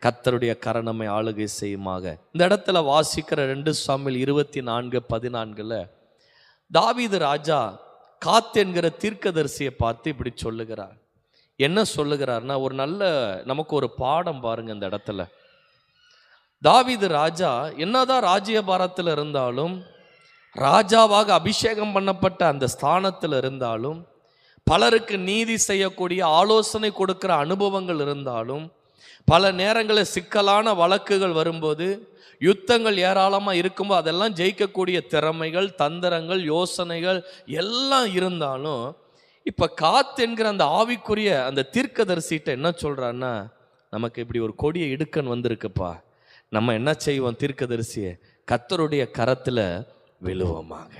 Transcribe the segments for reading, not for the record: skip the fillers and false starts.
கர்த்தருடைய கரம் நம்மை ஆளுகை செய்யுமாக. இந்த இடத்துல வாசிக்கிற 2 சாமுவேல் 24:14 தாவீது ராஜா காத் என்கிற தீர்க்கதரிசியை பார்த்து இப்படி சொல்லுகிறார். என்ன சொல்லுகிறார்னா, ஒரு நல்ல நமக்கு ஒரு பாடம் பாருங்க. இந்த இடத்துல தாவீது ராஜா என்னதான் ராஜ்யபாரத்தில் இருந்தாலும், ராஜாவாக அபிஷேகம் பண்ணப்பட்ட அந்த ஸ்தானத்தில் இருந்தாலும், பலருக்கு நீதி செய்யக்கூடிய ஆலோசனை கொடுக்கிற அனுபவங்கள் இருந்தாலும், பல நேரங்களில் சிக்கலான வழக்குகள் வரும்போது, யுத்தங்கள் ஏராளமாக இருக்கும்போது அதெல்லாம் ஜெயிக்கக்கூடிய திறமைகள், தந்திரங்கள், யோசனைகள் எல்லாம் இருந்தாலும், இப்போ காத் என்கிற அந்த ஆவிக்குரிய அந்த தீர்க்கதரிசிட்ட என்ன சொல்கிறான்னா, நமக்கு இப்படி ஒரு கொடிய இடுக்கன் வந்திருக்குப்பா, நம்ம என்ன செய்வோம்? தீர்க்கதரிசியை கர்த்தருடைய கரத்தில் விழுவோமாக.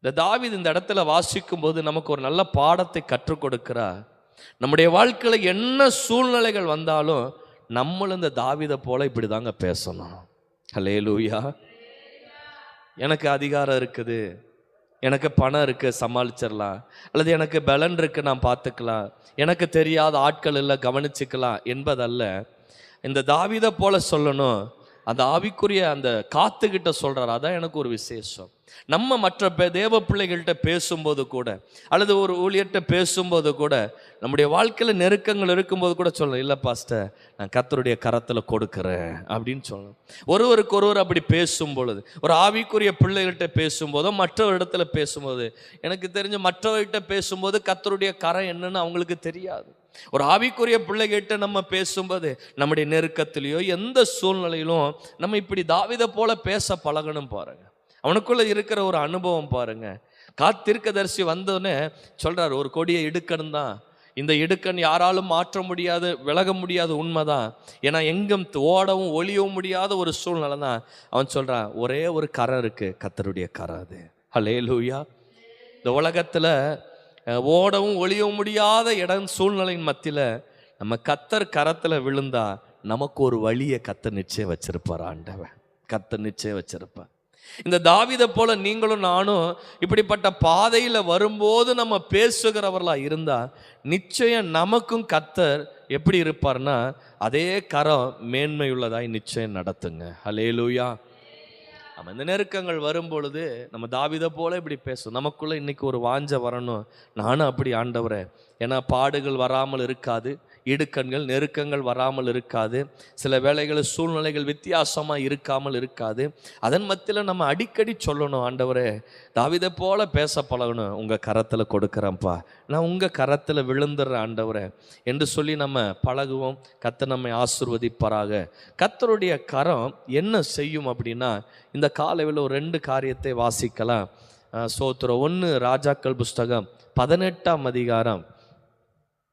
இந்த தாவீது இந்த இடத்துல வாசிக்கும் போது நமக்கு ஒரு நல்ல பாடத்தை கற்றுக் கொடுக்கிறார். நம்முடைய வாழ்க்கையில் என்ன சூழ்நிலைகள் வந்தாலும் நம்மளும் இந்த தாவீதை போல இப்படி தாங்க பேசணும். ஹல்லேலூயா. எனக்கு அதிகாரம் இருக்குது, எனக்கு பணம் இருக்குது, சமாளிச்சிடலாம், அல்லது எனக்கு பலன் இருக்குது, நான் பார்த்துக்கலாம், எனக்கு தெரியாத ஆட்கள் இல்லை, கவனிச்சுக்கலாம் என்பதல்ல. இந்த தாவீதை போல சொல்லணும். அந்த ஆவிக்குரிய அந்த காத்துக்கிட்ட சொல்கிறார். அதான் எனக்கு ஒரு விசேஷம். நம்ம மற்ற தேவ பிள்ளைகள்கிட்ட பேசும்போது கூட, அல்லது ஒரு ஊழியர்கிட்ட பேசும்போது கூட, நம்முடைய வாழ்க்கையில் நெருக்கங்கள் இருக்கும்போது கூட சொல்லணும், இல்லை பாஸ்டர், நான் கர்த்தருடைய கரத்தில் கொடுக்குறேன் அப்படின்னு சொல்லணும். ஒருவருக்கு ஒருவர் அப்படி பேசும் பொழுது, ஒரு ஆவிக்குரிய பிள்ளைகள்கிட்ட பேசும்போதோ மற்ற இடத்துல பேசும்போது, எனக்கு தெரிஞ்ச மற்றவர்கிட்ட பேசும்போது கர்த்தருடைய கரம் என்னன்னு அவங்களுக்கு தெரியாது. ஒரு ஆவிக்குரிய பிள்ளைகிட்ட நம்ம பேசும்போது நம்முடைய நெருக்கத்திலேயோ எந்த சூழ்நிலையிலும் நம்ம இப்படி தாவீதை போல பேச பழகணும். பாருங்க, அவனுக்குள்ள இருக்கிற ஒரு அனுபவம் பாருங்க. தீர்க்கதரிசி வந்தோடனே சொல்றாரு, ஒரு கொடிய இடுக்கன் தான், இந்த இடுக்கன் யாராலும் மாற்ற முடியாது, விலக முடியாது, உண்மைதான். ஏன்னா எங்கும் ஓடவும் ஒளியவும் முடியாத ஒரு சூழ்நிலை தான். அவன் சொல்றான், ஒரே ஒரு கரம் இருக்கு, கர்த்தருடைய கரம். அது ஹல்லேலூயா. இந்த உலகத்துல ஓடவும் ஒளியவும் முடியாத இடம் சூழ்நிலையின் மத்தியில் நம்ம கர்த்தர் கரத்தில் விழுந்தா நமக்கு ஒரு வழியை கர்த்தர் நிச்சயம் வச்சிருப்பார். ஆண்டவன் கர்த்தர் நிச்சயம் வச்சிருப்பார். இந்த தாவீதை போல நீங்களும் நானும் இப்படிப்பட்ட பாதையில் வரும்போது நம்ம பேசுகிறவர்களா இருந்தா நிச்சயம் நமக்கும் கர்த்தர் எப்படி இருப்பார்னா, அதே கரம் மேன்மையுள்ளதாய் நிச்சயம் நடத்துங்க. ஹல்லேலூயா. நம்ம இந்த நெருக்கங்கள் வரும் பொழுது நம்ம தாவீதை போல இப்படி பேசும். நமக்குள்ள இன்னைக்கு ஒரு வாஞ்சை வரணும், நானும் அப்படி ஆண்டவரே. ஏன்னா பாடுகள் வராமல் இருக்காது, இடுக்கண்கள் நெருக்கங்கள் வராமல் இருக்காது, சில வேளைகளில் சூழ்நிலைகள் வித்தியாசமாக இருக்காமல் இருக்காது. அதன் மத்தியில் நம்ம அடிக்கடி சொல்லணும், ஆண்டவரே தாவீதை போல பேச பழகணும், உங்கள் கரத்தில் கொடுக்குறேன்ப்பா, நான் உங்கள் கரத்தில் விழுந்துடுறேன் ஆண்டவரே என்று சொல்லி நம்ம பழகுவோம். கர்த்தர் நம்மை ஆசீர்வதிப்பாராக. கர்த்தருடைய கரம் என்ன செய்யும் அப்படின்னா, இந்த காலையில் ஒரு 2 காரியத்தை வாசிக்கலாம். சோத்திரம். 1 ராஜாக்கள் புஸ்தகம் 18ஆம் அதிகாரம்,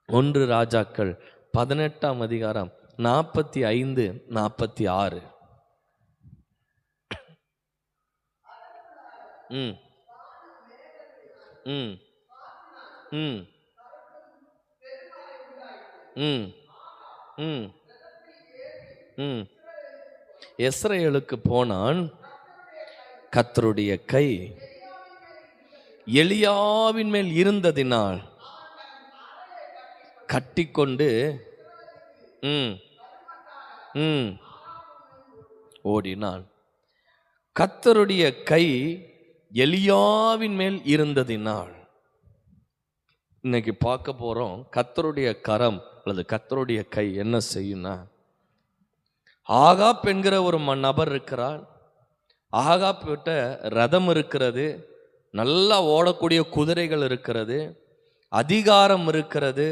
1 ராஜாக்கள் 18ஆம் அதிகாரம் 45, 46. ம் ம் ம் ம் ம் ம் எஸ்ரேலுக்கு போனான். கர்த்தருடைய கை எலியாவின் மேல் இருந்ததினால் கட்டிக்கொண்டு ஓடினான். கர்த்தருடைய கை எலியாவின் மேல் இருந்ததினால். இன்னைக்கு பார்க்க போறோம், கர்த்தருடைய கரம் அல்லது கர்த்தருடைய கை என்ன செய்யும்னா, ஆகாப் என்கிற ஒரு நபர் இருக்கிறார். ஆகாப் கிட்ட ரதம் இருக்கிறது, நல்லா ஓடக்கூடிய குதிரைகள் இருக்கிறது, அதிகாரம் இருக்கிறது,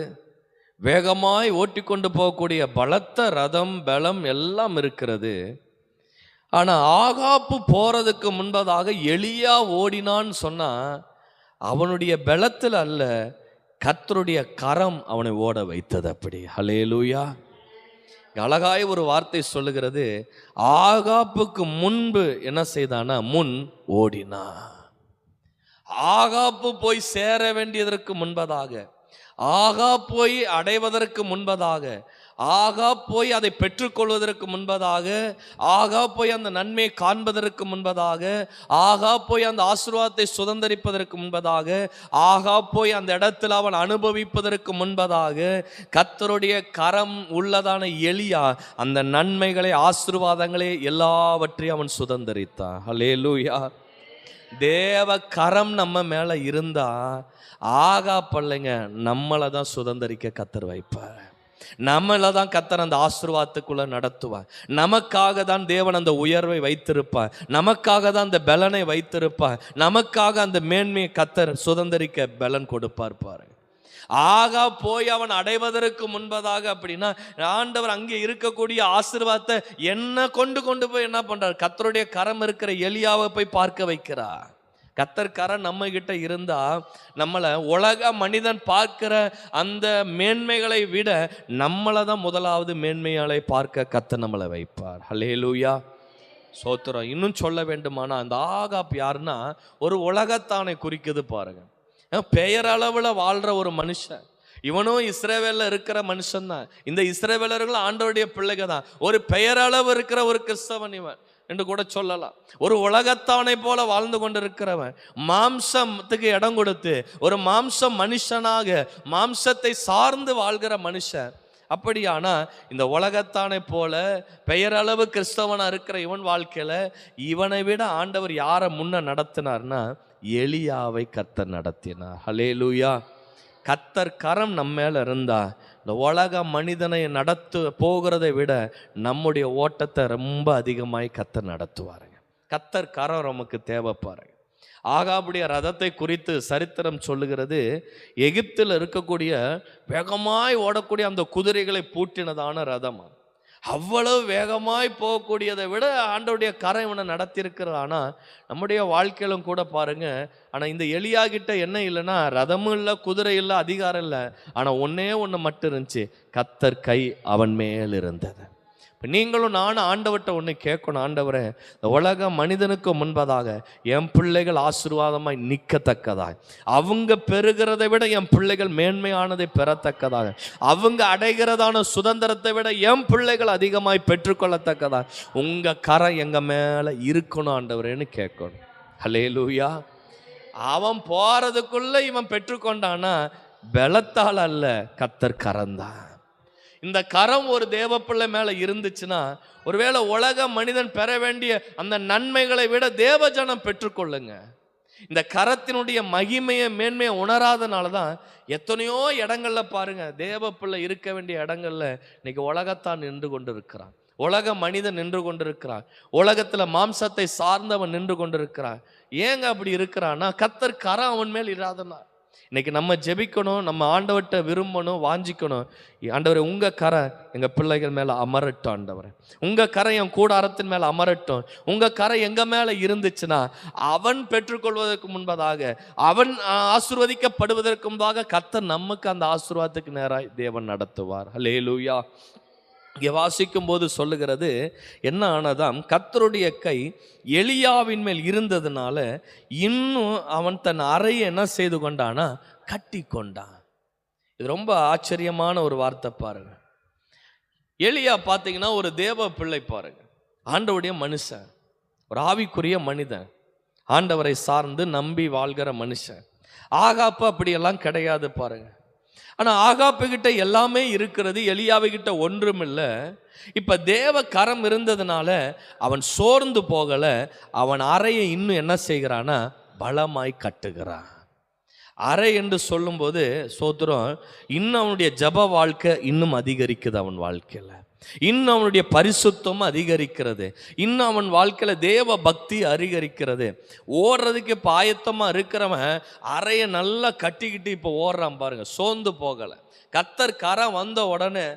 வேகமாய் ஓட்டிக்கொண்டு போகக்கூடிய பலத்த ரதம் பலம் எல்லாம் இருக்கிறது. ஆனால் ஆகாப்பு போறதுக்கு முன்பதாக எலியா ஓடினான்னு சொன்னா, அவனுடைய பலத்தில் அல்ல, கர்த்தருடைய கரம் அவனை ஓட வைத்தது. அப்படி ஹல்லேலூயா. அழகாய் ஒரு வார்த்தை சொல்லுகிறது, ஆகாப்புக்கு முன்பு என்ன செய்தானா, முன் ஓடினா. ஆகாப்பு போய் சேர வேண்டியதற்கு முன்பதாக, ஆகாப் போய் அடைவதற்கு முன்பதாக, ஆகா போய் அதை பெற்றுக்கொள்வதற்கு முன்பதாக, ஆகா போய் அந்த நன்மையை காண்பதற்கு முன்பதாக, ஆகா போய் அந்த ஆசீர்வாதத்தை சுதந்தரிப்பதற்கு முன்பதாக, ஆகா போய் அந்த இடத்தில் அவன் அனுபவிப்பதற்கு முன்பதாக கர்த்தருடைய கரம் உள்ளதான எலியா அந்த நன்மைகளை, ஆசீர்வாதங்களை எல்லாவற்றையும் அவன் சுதந்தரித்தான். ஹல்லேலூயா. தேவ கரம் நம்ம மேல இருந்தா ஆகா பல்லைங்க நம்மளை தான் சுதந்தரிக்க கர்த்தர் வைப்பார். நம்மளை தான் கர்த்தர் அந்த ஆசீர்வாதத்துக்குள்ள நடத்துவார். நமக்காக தான் தேவன் அந்த உயர்வை வைத்திருப்பார். நமக்காக தான் அந்த பலனை வைத்திருப்பார். நமக்காக அந்த மேன்மையை கர்த்தர் சுதந்தரிக்க பலன் கொடுப்பார். பாருங்க, ஆகா போய் அவன் அடைவதற்கு முன்பதாக அப்படின்னா ஆண்டவர் அங்கே இருக்கக்கூடிய ஆசீர்வாதத்தை என்ன கொண்டு போய் என்ன பண்றார்? கர்த்தருடைய கரம் இருக்கிற எலியாவை போய் பார்க்க வைக்கிறார். கர்த்தர் கரம் நம்ம கிட்ட இருந்தா நம்மளை உலக மனிதன் பார்க்கிற அந்த மேன்மைகளை விட நம்மளை தான் முதலாவது மேன்மையாலை பார்க்க கர்த்தர் நம்மளை வைப்பார். ஹல்லேலூயா, சோத்திரம். இன்னும் சொல்ல வேண்டுமானா அந்த ஆகாப் யாருன்னா ஒரு உலகத்தானை குறிக்குது. பாருங்க, பெயரளவில் வாழ்ற ஒரு மனுஷன். இவனும் இஸ்ரவேலில் இருக்கிற மனுஷன் தான். இந்த இஸ்ரவேலர்கள் ஆண்டவருடைய பிள்ளைங்க தான். ஒரு பெயரளவு இருக்கிற ஒரு கிறிஸ்தவன் இவன் என்று கூட சொல்லலாம். ஒரு உலகத்தானை போல வாழ்ந்து கொண்டிருக்கிறவன், மாம்சத்துக்கு இடம் கொடுத்து ஒரு மாம்சம் மனுஷனாக மாம்சத்தை சார்ந்து வாழ்கிற மனுஷன். அப்படியானா இந்த உலகத்தானை போல பெயரளவு கிறிஸ்தவனா இருக்கிற இவன் வாழ்க்கையில இவனை விட ஆண்டவர் யாரை முன்ன நடத்தினார்னா எலியாவை கர்த்தர் நடத்தினார். ஹல்லேலூயா. கர்த்தர் கரம் நம்ம மேல இருந்தா இந்த உலக மனிதனை நடத்து போகிறதை விட நம்முடைய ஓட்டத்தை ரொம்ப அதிகமாய் கர்த்தர் நடத்துவாருங்க. கர்த்தர் கரம் நமக்கு தேவைப்பாருங்க. ஆகாபுடைய ரதத்தை குறித்து சரித்திரம் சொல்லுகிறது, எகிப்தில் இருக்கக்கூடிய வேகமாய் ஓடக்கூடிய அந்த குதிரைகளை பூட்டினதான ரதம். அவ்வளவு வேகமாய் போகக்கூடியதை விட ஆண்டவருடைய கரம் இவனை நடத்தியிருக்கிறார். ஆனால் நம்முடைய வாழ்க்கையிலும் கூட பாருங்க, ஆனால் இந்த எலியா கிட்ட என்ன இல்லைன்னா ரதமும் இல்லை, குதிரை இல்லை, அதிகாரம் இல்லை. ஆனால் ஒன்னே ஒன்று மட்டும் இருந்துச்சு, கர்த்தர் கை அவன் மேல் இருந்தது. இப்போ நீங்களும் நானும் ஆண்டவர்கிட்ட ஒன்று கேட்கணும், ஆண்டவரே இந்த உலக மனிதனுக்கு முன்பதாக என் பிள்ளைகள் ஆசீர்வாதமாய் நிற்கத்தக்கதாக, அவங்க பெறுகிறதை விட என் பிள்ளைகள் மேன்மையானதை பெறத்தக்கதாக, அவங்க அடைகிறதான சுதந்திரத்தை விட என் பிள்ளைகள் அதிகமாய் பெற்றுக்கொள்ளத்தக்கதாக உங்கள் கரம் எங்கள் மேலே இருக்கணும் ஆண்டவரேன்னு கேட்கணும். ஹல்லேலூயா. அவன் போகிறதுக்குள்ளே இவன் பெற்றுக்கொண்டானா பலத்தால் அல்ல, கர்த்தர் கரந்தான். இந்த கரம் ஒரு தேவப்பிள்ளை மேலே இருந்துச்சுன்னா ஒருவேளை உலக மனிதன் பெற வேண்டிய அந்த நன்மைகளை விட தேவஜனம் பெற்றுக்கொள்ளுங்க. இந்த கரத்தினுடைய மகிமையை மேன்மையை உணராதனால தான் எத்தனையோ இடங்கள்ல பாருங்க, தேவப்பிள்ளை இருக்க வேண்டிய இடங்கள்ல இன்னைக்கு உலகத்தான் நின்று கொண்டு இருக்கிறான், உலக மனிதன் நின்று கொண்டிருக்கிறான், உலகத்துல மாம்சத்தை சார்ந்தவன் நின்று கொண்டிருக்கிறான். ஏங்க அப்படி இருக்கிறான்னா கர்த்தர் கரம் அவன் மேல் இராதனா. இன்னைக்கு நம்ம ஜெபிக்கணும், நம்ம ஆண்டவர்கிட்ட விரும்பணும், வாஞ்சிக்கணும். ஆண்டவரே உங்க கரை எங்க பிள்ளைகள் மேல அமரட்டும், ஆண்டவரே உங்க கரை என் கூடாரத்தின் மேல அமரட்டும். உங்க கரை எங்க மேல இருந்துச்சுன்னா அவன் பெற்றுக்கொள்வதற்கு முன்பதாக, அவன் ஆசீர்வதிக்கப்படுவதற்கு முன்பாக கர்த்தர் நமக்கு அந்த ஆசீர்வாதத்துக்கு நேராய் தேவன் நடத்துவார். ஹல்லேலூயா. இங்கே வாசிக்கும் போது சொல்லுகிறது என்ன ஆனதாம், கர்த்தருடைய கை எலியாவின் மேல் இருந்ததுனால இன்னும் அவன் தன் அறையை என்ன செய்து கொண்டானா கட்டி கொண்டான். இது ரொம்ப ஆச்சரியமான ஒரு வார்த்தை பாருங்க. எலியா பார்த்தீங்கன்னா ஒரு தேவ பிள்ளை பாருங்க, ஆண்டவருடைய மனுஷன், ஒரு ஆவிக்குரிய மனிதன், ஆண்டவரை சார்ந்து நம்பி வாழ்கிற மனுஷன். ஆகாப்பு அப்படியெல்லாம் கிடையாது பாருங்க. ஆனால் ஆகாப்பு கிட்ட எல்லாமே இருக்கிறது, எலியாவை கிட்ட ஒன்றும் இல்லை. இப்போ தேவ கரம் இருந்ததுனால அவன் சோர்ந்து போகலை, அவன் அறையை இன்னும் என்ன செய்கிறான்னா பலமாய் கட்டுகிறான். அறை என்று சொல்லும்போது சோத்திரம், இன்னும் அவனுடைய ஜப வாழ்க்கை இன்னும் அதிகரிக்குது, அவன் வாழ்க்கையில் இன்னும் அவனுடைய பரிசுத்தம் அதிகரிக்கிறது, இன்னும் அவன் வாழ்க்கையில் தேவ பக்தி அதிகரிக்கிறது. ஓடுறதுக்கு இப்போ ஆயத்தமாக இருக்கிறவன் அறையை நல்லா கட்டிக்கிட்டு இப்போ ஓடுறான் பாருங்க, சோர்ந்து போகலை. கர்த்தர் கரம் வந்த உடனே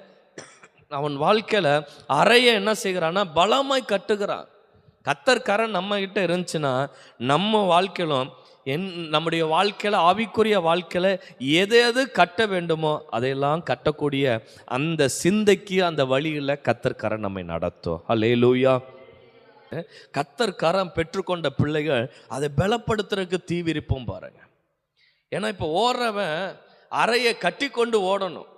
அவன் வாழ்க்கையில் அறையை என்ன செய்கிறான்னா பலமாய் கட்டுகிறான். கர்த்தர் கரம் நம்ம கிட்ட இருந்துச்சுன்னா நம்ம வாழ்க்கையிலும் நம்முடைய வாழ்க்கையில் ஆவிக்குரிய வாழ்க்கையில் எது எது கட்ட வேண்டுமோ அதையெல்லாம் கட்டக்கூடிய அந்த சிந்தைக்கு அந்த வழியில் கர்த்தர் கரம் நம்மை நடத்தும். ஹல்லேலூயா. கர்த்தர் கரம் பெற்றுக்கொண்ட பிள்ளைகள் அதை பலப்படுத்துறதுக்கு தீவிரிப்போம் பாருங்க. ஏன்னா இப்போ ஓடுறவன் அறையை கட்டி கொண்டு ஓடணும்.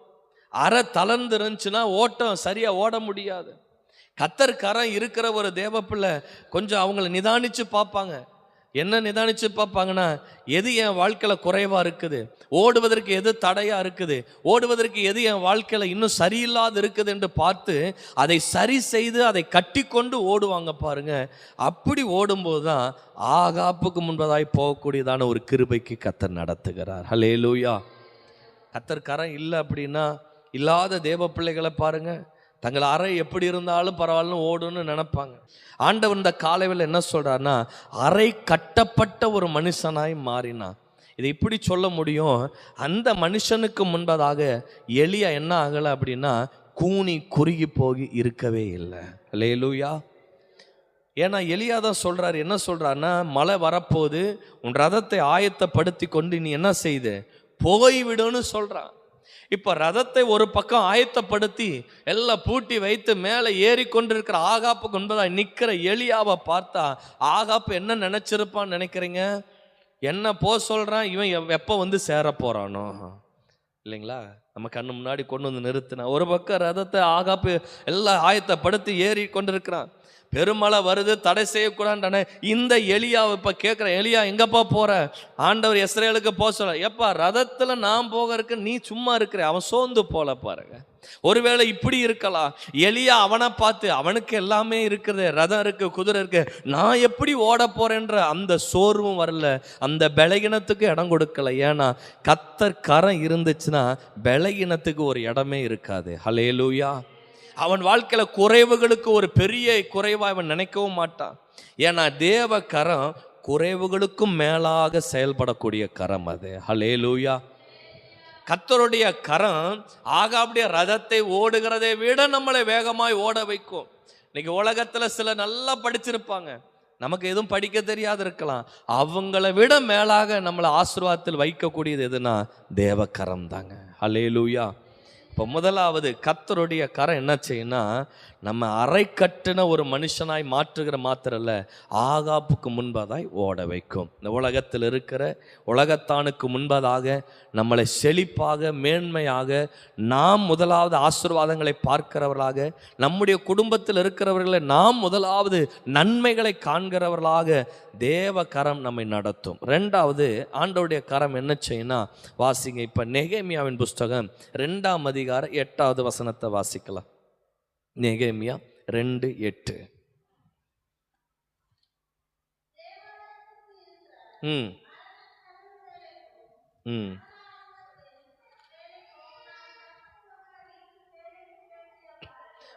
அரை தளர்ந்து இருந்துச்சுன்னா ஓட்டம் சரியா ஓட முடியாது. கர்த்தர் கரம் இருக்கிற ஒரு தேவ பிள்ளை கொஞ்சம் அவங்கள நிதானிச்சு பார்ப்பாங்க. என்ன நிதானிச்சு பார்ப்பாங்கன்னா, எது என் வாழ்க்கையில் குறைவாக இருக்குது, ஓடுவதற்கு எது தடையாக இருக்குது, ஓடுவதற்கு எது என் வாழ்க்கையில் இன்னும் சரியில்லாது இருக்குது என்று பார்த்து அதை சரி செய்து அதை கட்டி கொண்டு ஓடுவாங்க பாருங்க. அப்படி ஓடும்போது தான் ஆகாப்புக்கு முன்பதாய் போகக்கூடியதான ஒரு கிருபைக்கு கர்த்தர் நடத்துகிறார். ஹல்லேலூயா. கர்த்தர் கரம் இல்லை அப்படின்னா இல்லாத தேவ பிள்ளைகளை பாருங்க, தங்கள் அறை எப்படி இருந்தாலும் பரவாயில்லன்னு ஓடுன்னு நினைப்பாங்க. ஆண்டவர் இந்த காலையில் என்ன சொல்றாருன்னா, அறை கட்டப்பட்ட ஒரு மனுஷனாய் மாறினான். இதை இப்படி சொல்ல முடியும், அந்த மனுஷனுக்கு முன்பதாக எலியா என்ன ஆகலை அப்படின்னா கூனி குறுகி போகி இருக்கவே இல்லை. அல்லேலூயா. ஏன்னா எலியா தான் சொல்றாரு, என்ன சொல்றாருன்னா, மழை வரப்போது, உன் ரதத்தை ஆயத்தப்படுத்தி கொண்டு நீ என்ன செய்து போய்விடுன்னு சொல்றான். இப்போ ரதத்தை ஒரு பக்கம் ஆயத்தப்படுத்தி எல்லாம் பூட்டி வைத்து மேலே ஏறி கொண்டிருக்கிற ஆகாப்புக்கு என்பதாக நிற்கிற எலியாவை பார்த்தா ஆகாப்பு என்ன நினச்சிருப்பான்னு நினைக்கிறீங்க? என்ன சொல்கிறான், இவன் எப்போ வந்து சேர போகிறானோ இல்லைங்களா? நம்ம கண்ணு முன்னாடி கொண்டு வந்து நிறுத்தினா ஒரு பக்கம் ரதத்தை ஆகாப்பு எல்லாம் ஆயத்தப்படுத்தி ஏறி கொண்டிருக்கிறான். பெருமழை வருது, தடை செய்யக்கூடாதுன்னு இந்த எலியாவை இப்போ கேட்குற, எலியா எங்கப்பா போகிற? ஆண்டவர் இஸ்ரவேலுக்கு போக சொல்ல. எப்பா ரதத்தில் நான் போக இருக்க, நீ சும்மா இருக்கிற. அவன் சோர்ந்து போல பாருங்க. ஒருவேளை இப்படி இருக்கலாம், எலியா அவனை பார்த்து அவனுக்கு எல்லாமே இருக்குது, ரதம் இருக்கு, குதிரை இருக்கு, நான் எப்படி ஓட போறேன்ற அந்த சோர்வும் வரல, அந்த பலகீனத்துக்கு இடம் கொடுக்கல. ஏன்னா கர்த்தர் கரம் இருந்துச்சுன்னா பலகீனத்துக்கு ஒரு இடமே இருக்காது. ஹல்லேலூயா. அவன் வாழ்க்கையில குறைவுகளுக்கு ஒரு பெரிய குறைவா அவன் நினைக்கவும் மாட்டான். ஏன்னா தேவ கரம் குறைவுகளுக்கும் மேலாக செயல்படக்கூடிய கரம் அது. ஹல்லேலூயா. கர்த்தருடைய கரம் ஆகாபுடைய ரதத்தை ஓடுகிறதை விட நம்மளை வேகமாய் ஓட வைக்கும். இன்னைக்கு உலகத்துல சில நல்லா படிச்சிருப்பாங்க, நமக்கு எதுவும் படிக்க தெரியாது இருக்கலாம், அவங்கள விட மேலாக நம்மளை ஆசீர்வாதத்தில் வைக்கக்கூடியது எதுனா தேவ கரம் தாங்க. ஹல்லேலூயா. இப்போ முதலாவது கர்த்தருடைய கரம் என்ன செய்யும்னா, நம்ம அறை கட்டின ஒரு மனுஷனாய் மாற்றுகிற மாத்திரல்ல, ஆகாப்புக்கு முன்பதாய் ஓட வைக்கும். இந்த உலகத்தில் இருக்கிற உலகத்தானுக்கு முன்பதாக நம்மளை செழிப்பாக மேன்மையாக நாம் முதலாவது ஆசீர்வாதங்களை பார்க்கிறவர்களாக, நம்முடைய குடும்பத்தில் இருக்கிறவர்களை நாம் முதலாவது நன்மைகளை காண்கிறவர்களாக தேவ கரம் நம்மை நடத்தும். ரெண்டாவது ஆண்டவருடைய கரம் என்ன செய்யும்னா, வாசிங்க இப்போ நெகேமியாவின் புஸ்தகம் 2ஆம் அதிகாரம் 8வது வசனத்தை வாசிக்கலாம். நெகேமியா 2:8.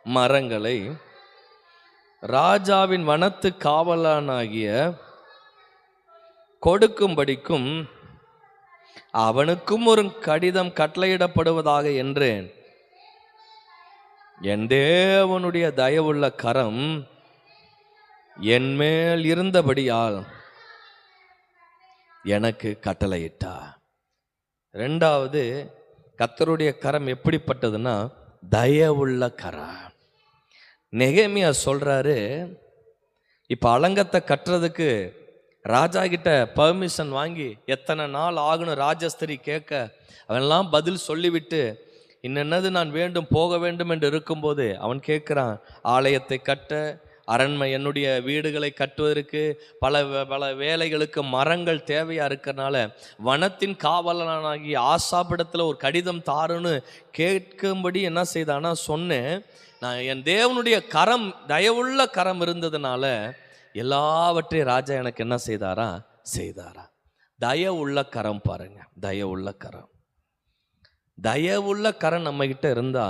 மரங்களை ராஜாவின் வனத்து காவலானாகிய கொடுக்கும்படிக்கும் அவனுக்கும் ஒரு கடிதம் கட்டளையிடப்படுவதாக என்றேன். என் தேவனுடைய தயவுள்ள கரம் என் மேல் இருந்தபடியால் எனக்கு கட்டளையிட்டார். ரெண்டாவது கர்த்தருடைய கரம் எப்படிப்பட்டதுன்னா தயவுள்ள கரம். நெகேமியா சொல்றாரு, இப்போ அலங்கத்தை கட்டுறதுக்கு ராஜா கிட்ட பர்மிஷன் வாங்கி எத்தனை நாள் ஆகணும் ராஜஸ்திரி கேட்க, அவன்லாம் பதில் சொல்லிவிட்டு இன்னென்னது நான் வேண்டும் போக வேண்டும் என்று இருக்கும்போது அவன் கேட்குறான், ஆலயத்தை கட்ட, அரண்மை என்னுடைய வீடுகளை கட்டுவதற்கு பல பல வேலைகளுக்கு மரங்கள் தேவையாக இருக்கிறனால வனத்தின் காவலனாகி ஆசாபிடத்தில் ஒரு கடிதம் தாருன்னு கேட்கும்படி என்ன செய்தானா சொன்னேன். நான் என் தேவனுடைய கரம் தயவுள்ள கரம் இருந்ததுனால எல்லாவற்றையும் ராஜா எனக்கு என்ன செய்தாரா. தயவுள்ள கரம் பாருங்க, தயவுள்ள கரம். தயவுள்ள கரம் நம்ம கிட்ட இருந்தா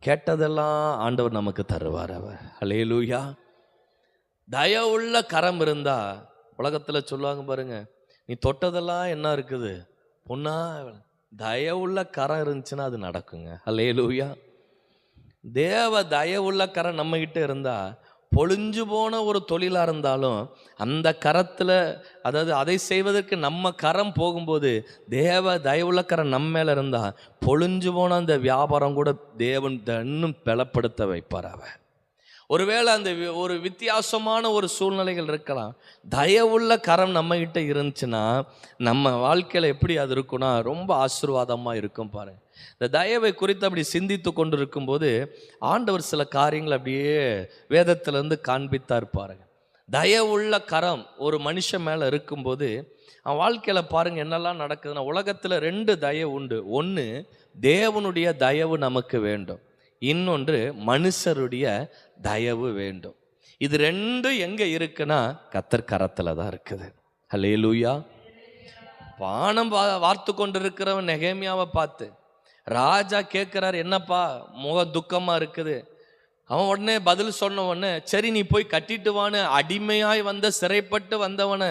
கேட்டதெல்லாம் ஆண்டவர் நமக்கு தருவார் அவர். ஹல்லேலூயா. தயவுள்ள கரம் இருந்தா உலகத்துல சொல்லுவாங்க பாருங்க, நீ தொட்டதெல்லாம் என்ன இருக்குது பொண்ணா. தயவுள்ள கரம் இருந்துச்சுன்னா அது நடக்குங்க. ஹல்லேலூயா. தேவ தயவுள்ள கரம் நம்ம கிட்ட இருந்தா பொழிஞ்சு போன ஒரு தொழிலாக இருந்தாலும் அந்த கரத்தில், அதாவது அதை செய்வதற்கு நம்ம கரம் போகும்போது தேவ தயவுள்ள கரம் நம்ம மேலே இருந்தால் பொழிஞ்சு போன அந்த வியாபாரம் கூட தேவன் இன்னும் பலப்படுத்த வைப்பார் அவர். ஒருவேளை அந்த ஒரு வித்தியாசமான ஒரு சூழ்நிலைகள் இருக்கலாம், தயவுள்ள கரம் நம்மகிட்ட இருந்துச்சுன்னா நம்ம வாழ்க்கையில் எப்படி அது இருக்குன்னா ரொம்ப ஆசீர்வாதமாக இருக்கும் பாருங்க. இந்த தயவை குறித்து அப்படி சிந்தித்து கொண்டு இருக்கும்போது ஆண்டவர் சில காரியங்கள் அப்படியே வேதத்திலிருந்து காண்பித்தார் பாருங்க. தயவுள்ள கரம் ஒரு மனுஷன் மேலே இருக்கும்போது அவன் வாழ்க்கையில் பாருங்கள் என்னெல்லாம் நடக்குதுன்னா, உலகத்தில் 2 தயவு உண்டு. ஒன்று தேவனுடைய தயவு நமக்கு வேண்டும், இன்னொன்று மனுஷருடைய தயவு வேண்டும். இது 2 எங்கே இருக்குன்னா கர்த்தர் கரத்தில் தான் இருக்குது. ஹல்லேலூயா. வானம் வார்த்து கொண்டு இருக்கிறவன் நெகேமியாவை பார்த்து ராஜா கேட்குறாரு, என்னப்பா முக துக்கமாக இருக்குது. அவன் உடனே பதில் சொன்ன உடனே, சரி நீ போய் கட்டிட்டு வான்னு அடிமையாய் வந்த சிறைப்பட்டு வந்தவனை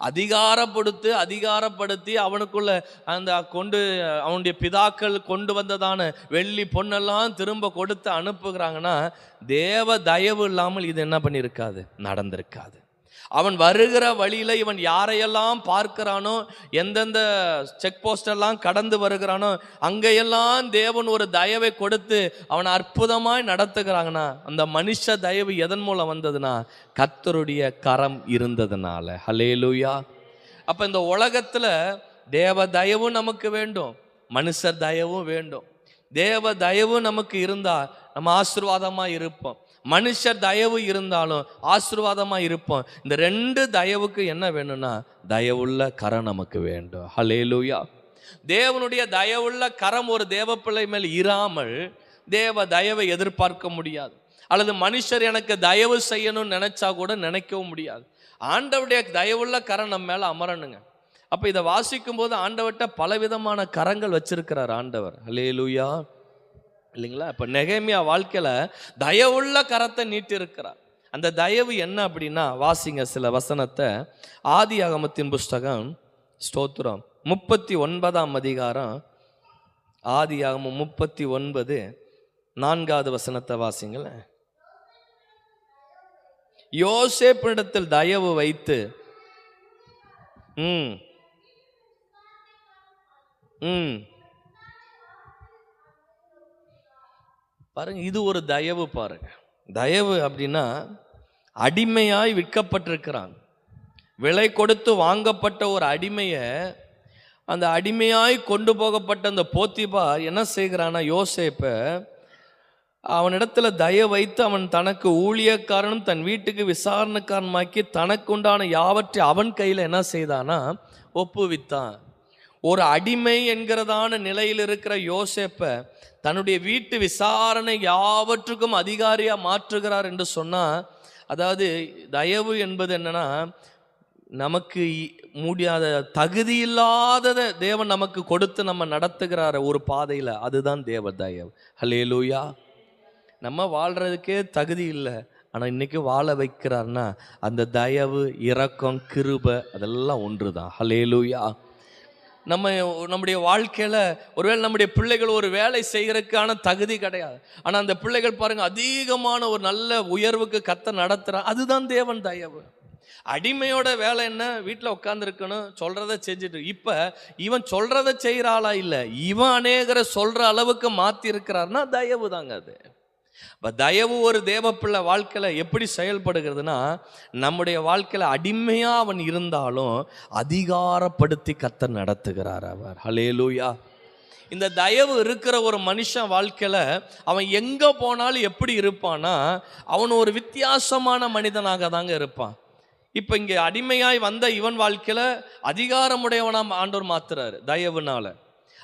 அதிகாரப்படுத்தி அவனுக்குள்ள அந்த அவனுடைய பிதாக்கள் கொண்டு வந்ததான வெள்ளி பொண்ணெல்லாம் திரும்ப கொடுத்து அனுப்புகிறாங்கன்னா தேவ தயவு இல்லாமல் இது என்ன பண்ணியிருக்காது, நடந்திருக்காது. அவன் வருகிற வழியில் இவன் யாரையெல்லாம் பார்க்கிறானோ, எந்தெந்த செக் போஸ்டெல்லாம் கடந்து வருகிறானோ அங்கேயெல்லாம் தேவன் ஒரு தயவை கொடுத்து அவனை அற்புதமாய் நடத்துகிறாங்கன்னா அந்த மனுஷ தயவு எதன் மூலம் வந்ததுன்னா கர்த்தருடைய கரம் இருந்ததுனால. ஹல்லேலூயா. அப்போ இந்த உலகத்தில் தேவ தயவும் நமக்கு வேண்டும், மனுஷர் தயவும் வேண்டும். தேவ தயவு நமக்கு இருந்தால் நம்ம ஆசீர்வாதமாக இருப்போம், மனுஷர் தயவு இருந்தாலும் ஆசீர்வாதமாக இருப்போம். இந்த 2 தயவுக்கு என்ன வேணும்னா தயவுள்ள கரம் நமக்கு வேண்டும். ஹல்லேலூயா. தேவனுடைய தயவுள்ள கரம் ஒரு தேவ பிள்ளை மேல் இராமல் தேவ தயவை எதிர்பார்க்க முடியாது. அல்லது மனுஷர் எனக்கு தயவு செய்யணும்னு நினைச்சா கூட நினைக்கவும் முடியாது. ஆண்டவருடைய தயவுள்ள கரம் நம்ம மேலே அமரணுங்க. அப்போ இதை வாசிக்கும் போது ஆண்டவர்கிட்ட பலவிதமான கரங்கள் வச்சிருக்கிறார் ஆண்டவர். ஹல்லேலூயா இல்லைங்களா. இப்போ நெகேமியா வாழ்க்கையில் தயவுள்ள கரத்தை நீட்டி இருக்கிறார். அந்த தயவு என்ன அப்படின்னா வாசிங்க சில வசனத்தை. ஆதியாகமத்தின் புஸ்தகம் ஸ்தோத்திரம் 39ஆம் அதிகாரம், ஆதியாகமம் 39 4வது வசனத்தை வாசிங்களேன். யோசேப்பினிடத்தில் தயவு வைத்து பாருங்க, இது ஒரு தயவு. பாருங்க, தயவு அப்படின்னா அடிமையாய் விற்கப்பட்டிருக்கிறான், விலை கொடுத்து வாங்கப்பட்ட ஒரு அடிமையை அந்த அடிமையாய் கொண்டு போகப்பட்ட அந்த போத்திபார் என்ன செய்கிறான்னா யோசேப்பை அவனிடத்துல தயவு வைத்து அவன் தனக்கு ஊழியக்காரனும் தன் வீட்டுக்கு விசாரணைக்காரனுமாக்கி தனக்கு உண்டான யாவற்றை அவன் கையில் என்ன செய்தானா ஒப்புவித்தான். ஒரு அடிமை என்கிறதான நிலையில் இருக்கிற யோசேப்பை தன்னுடைய வீட்டு விசாரணை யாவற்றுக்கும் அதிகாரியாக மாற்றுகிறார் என்று சொன்னால், அதாவது தயவு என்பது என்னன்னா நமக்கு முடியாத தகுதி இல்லாததை தேவன் நமக்கு கொடுத்து நம்ம நடத்துகிறார ஒரு பாதையில், அதுதான் தேவ தயவு. ஹல்லேலூயா. நம்ம வாழ்கிறதுக்கே தகுதி இல்லை, ஆனால் இன்றைக்கி வாழ வைக்கிறார்னா அந்த தயவு, இரக்கம், கிருபை அதெல்லாம் ஒன்று தான். ஹல்லேலூயா. நம்முடைய வாழ்க்கையில் ஒருவேளை நம்முடைய பிள்ளைகள் ஒரு வேலை செய்கிறதுக்கான தகுதி கிடையாது, ஆனால் அந்த பிள்ளைகள் பாருங்கள் அதிகமான ஒரு நல்ல உயர்வுக்கு கர்த்தர் நடத்துகிறார், அதுதான் தேவன் தயவு. அடிமையோட வேலை என்ன, வீட்டில் உட்காந்துருக்கணும், சொல்கிறத செஞ்சுட்டு. இப்போ இவன் சொல்கிறத செய்கிறாளா இல்லை, இவன் அநேகரை சொல்கிற அளவுக்கு மாற்றி இருக்கிறார்னா தயவு தாங்க அது. இப்போ தயவு ஒரு தேவ பிள்ளை வாழ்க்கையில் எப்படி செயல்படுகிறதுனா, நம்முடைய வாழ்க்கையில் அடிமையாக அவன் இருந்தாலும் அதிகாரப்படுத்தி கர்த்தர் நடத்துகிறார் அவர். ஹல்லேலூயா. இந்த தயவு இருக்கிற ஒரு மனுஷன் வாழ்க்கையில் அவன் எங்கே போனாலும் எப்படி இருப்பான்னா அவன் ஒரு வித்தியாசமான மனிதனாக தாங்க இருப்பான். இப்போ இங்கே அடிமையாய் வந்த இவன் வாழ்க்கையில் அதிகாரமுடையவனாக ஆண்டவர் மாத்துறாரு தயவுனால.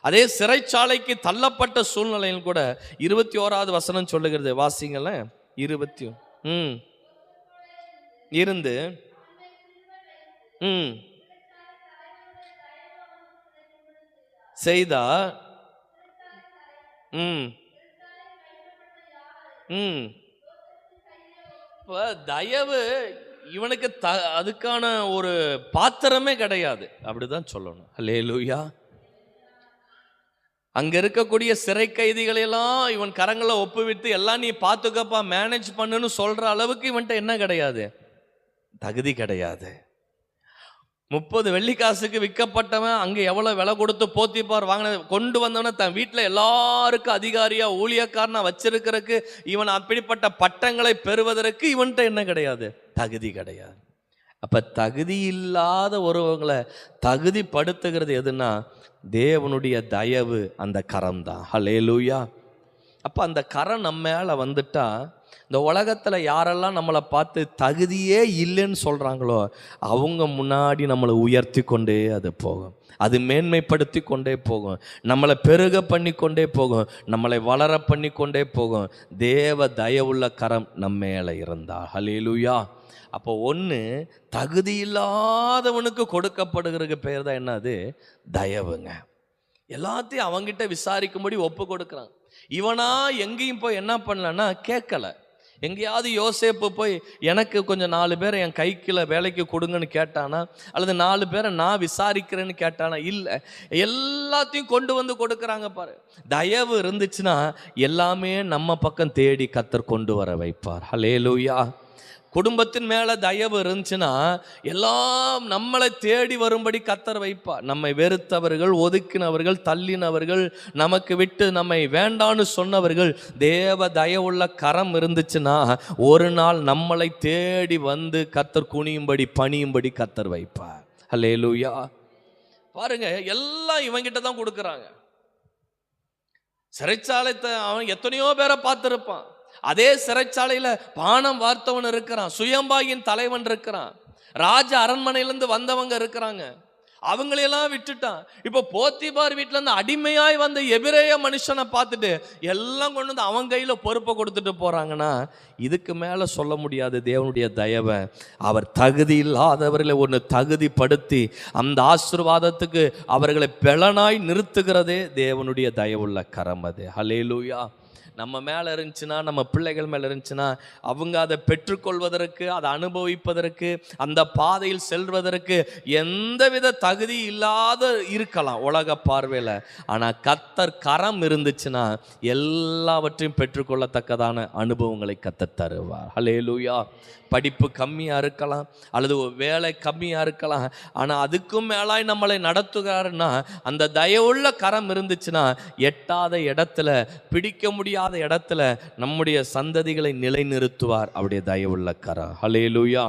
அதே சிறைச்சாலைக்கு தள்ளப்பட்ட சூழ்நிலையில் கூட 21வது வசனம் சொல்லுகிறது, வாசிங்களேன். 20 இருந்து செய்தா இப்போ தயவு இவனுக்கு அதுக்கான ஒரு பாத்திரமே கிடையாது, அப்படிதான் சொல்லணும். ஹல்லேலூயா. அங்க இருக்கக்கூடிய சிறை கைதிகளெல்லாம் இவன் கரங்களை ஒப்புவிட்டு எல்லாம் நீ பார்த்துக்கப்பா மேனேஜ் பண்ணுன்னு சொல்ற அளவுக்கு இவன்ட்ட என்ன கிடையாது, தகுதி கிடையாது. 30 வெள்ளிக்காசுக்கு விற்கப்பட்டவன் அங்கே எவ்வளோ விலை கொடுத்து போத்திபார் வாங்கின கொண்டு வந்தவன தன் வீட்டில் எல்லாருக்கும் அதிகாரியா ஊழியக்காரனா வச்சிருக்கிறதுக்கு, இவன் அப்படிப்பட்ட பட்டங்களை பெறுவதற்கு இவன்ட்ட என்ன கிடையாது, தகுதி கிடையாது. அப்ப தகுதி இல்லாத ஒருவங்களை தகுதிப்படுத்துகிறது எதுனா தேவனுடைய தயவு, அந்த கரம் தான். ஹல்லேலூயா. அப்ப அந்த கரம் நம்ம மேல வந்துட்டா, இந்த உலகத்துல யாரெல்லாம் நம்மளை பார்த்து தகுதியே இல்லைன்னு சொல்றாங்களோ அவங்க முன்னாடி நம்மளை உயர்த்தி கொண்டே அது போகும், அது மேன்மைப்படுத்தி கொண்டே போகும், நம்மளை பெருக பண்ணி கொண்டே போகும், நம்மளை வளர பண்ணி கொண்டே போகும். தேவ தயவுள்ள கரம் நம்ம மேல இருந்தா. ஹல்லேலூயா. அப்போ ஒன்று, தகுதி இல்லாதவனுக்கு கொடுக்கப்படுகிற பேர் தான் என்னது? தயவுங்க. எல்லாத்தையும் அவங்கிட்ட விசாரிக்கும்படி ஒப்பு கொடுக்குறான். இவனா எங்கேயும் போய் என்ன பண்ணலன்னா கேட்கல. எங்கேயாவது யோசேப்பு போய் எனக்கு கொஞ்சம் 4 பேரை என் கைக்குள்ள வேலைக்கு கொடுங்கன்னு கேட்டானா, அல்லது 4 பேரை நான் விசாரிக்கிறேன்னு கேட்டானா? இல்லை, எல்லாத்தையும் கொண்டு வந்து கொடுக்குறாங்க பாரு. தயவு இருந்துச்சுன்னா எல்லாமே நம்ம பக்கம் தேடி கர்த்தர் கொண்டு வர வைப்பார். ஹல்லேலூயா. குடும்பத்தின் மேலே தயவு இருந்துச்சுன்னா எல்லாம் நம்மளை தேடி வரும்படி கர்த்தர் வைப்பார். நம்மை வெறுத்தவர்கள், ஒதுக்கினவர்கள், தள்ளினவர்கள், நமக்கு விட்டு நம்மை வேண்டான்னு சொன்னவர்கள், தேவ தயவுள்ள கரம் இருந்துச்சுன்னா ஒரு நாள் நம்மளை தேடி வந்து கர்த்தர் குனியும்படி பணியும்படி கர்த்தர் வைப்பார். ஹல்லேலூயா. பாருங்க, எல்லாம் இவங்கிட்ட தான் கொடுக்குறாங்க. சிறைச்சாலைத்தை அவன் எத்தனையோ பேரை பார்த்துருப்பான். அதே சிறைச்சாலையில் பானம் வார்த்தவன் இருக்கிறான், சுயம்பாயின் தலைவன் இருக்கிறான், ராஜ அரண்மனையிலேருந்து வந்தவங்க இருக்கிறாங்க. அவங்களையெல்லாம் விட்டுட்டான். இப்போ போத்திபார் வீட்டில் இருந்து அடிமையாய் வந்த எபிரேய மனுஷனை பார்த்துட்டு எல்லாம் கொண்டு வந்து அவன் கையில் பொறுப்பை கொடுத்துட்டு போகிறாங்கன்னா இதுக்கு மேலே சொல்ல முடியாது தேவனுடைய தயவை. அவர் தகுதி இல்லாதவர்களை ஒன்று தகுதிப்படுத்தி அந்த ஆசீர்வாதத்துக்கு அவர்களை பெலனாய் நிறுத்துகிறதே தேவனுடைய தயவுள்ள கரம் அது. ஹல்லேலூயா. நம்ம மேலே இருந்துச்சுன்னா, நம்ம பிள்ளைகள் மேலே இருந்துச்சுன்னா அவங்க அதை பெற்றுக்கொள்வதற்கு, அதை அனுபவிப்பதற்கு, அந்த பாதையில் செல்வதற்கு எந்தவித தகுதி இல்லாத இருக்கலாம் உலக பார்வையில். ஆனால் கர்த்தர் கரம் இருந்துச்சுன்னா எல்லாவற்றையும் பெற்றுக்கொள்ளத்தக்கதான அனுபவங்களை கர்த்தர் தருவார். ஹல்லேலூயா. படிப்பு கம்மியாக இருக்கலாம், அல்லது வேலை கம்மியாக இருக்கலாம், ஆனால் அதுக்கும் மேலாய் நம்மளை நடத்துகிறாருன்னா அந்த தயவுள்ள கரம் இருந்துச்சுன்னா எட்டாத இடத்துல, பிடிக்க முடியாத இடத்துல நம்முடைய சந்ததிகளை நிலைநிறுத்துவார் அவருடைய தயவுள்ள கரம். ஹல்லேலூயா.